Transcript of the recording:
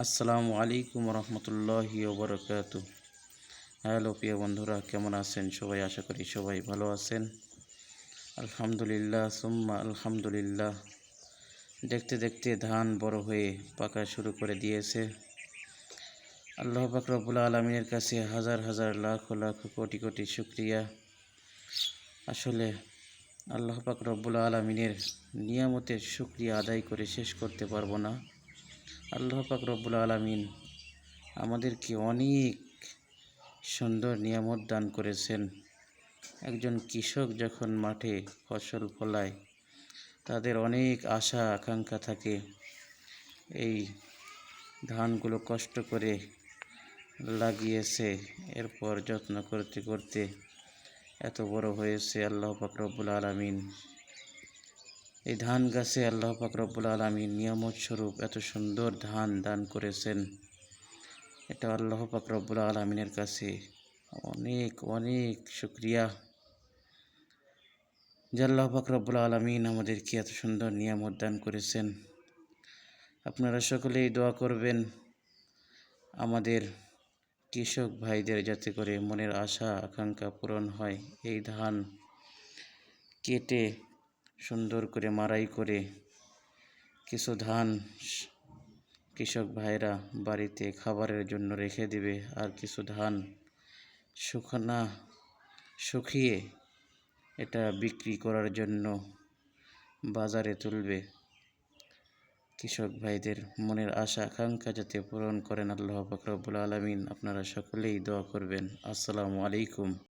আসসালামু আলাইকুম রহমতুল্লাহি ওবরাকাতু। হ্যালো প্রিয় বন্ধুরা, কেমন আছেন সবাই? আশা করি সবাই ভালো আছেন। আলহামদুলিল্লাহ সুম্মা আলহামদুলিল্লাহ। দেখতে দেখতে ধান বড় হয়ে পাকা শুরু করে দিয়েছে। আল্লাহ পাক রব্বুল আলামিনের কাছে হাজার হাজার লাখ লাখ কোটি কোটি শুকরিয়া। আসলে আল্লাহ পাক রব্বুল আলামিনের নিয়ামতের শুকরিয়া আদায় করে শেষ করতে পারবো না। আল্লাহ পাক রব্বুল আলামিন আমাদেরকে অনেক সুন্দর নিয়ামত দান করেছেন। একজন কৃষক যখন মাঠে ফসল ফলায়, তাদের অনেক আশা আকাঙ্ক্ষা থাকে। এই ধানগুলো কষ্ট করে লাগিয়েছে, এরপর যত্ন করতে করতে এত বড় হয়েছে। আল্লাহ পাক রব্বুল আলামিন এই ধান গাছে আল্লাহ পাক রব্বুল আলামিন নিয়ামত স্বরূপ এত সুন্দর ধান দান করেছেন। এটা আল্লাহ পাক রব্বুল আলামিনের কাছে অনেক অনেক শুকরিয়া যে আল্লাহ পাক রব্বুল আলামিন আমাদেরকে এত সুন্দর নিয়ামত দান করেছেন। আপনারা সকলেই দোয়া করবেন আমাদের কৃষক ভাইদের, যাতে করে মনের আশা আকাঙ্ক্ষা পূরণ হয়। এই ধান কেটে সুন্দর করে মাড়াই করে কিছু ধান কৃষক ভাইরা বাড়িতে খাবারের জন্য রেখে দিবে, আর কিছু ধান শুকিয়ে এটা বিক্রি করার জন্য বাজারে তুলবে। কৃষক ভাইদের মনের আশা আকাঙ্ক্ষা যাতে পূরণ করেন আল্লাহ পাক রব্বুল আলামিন। আপনারা সকলেই দোয়া করবেন। আসসালামু আলাইকুম।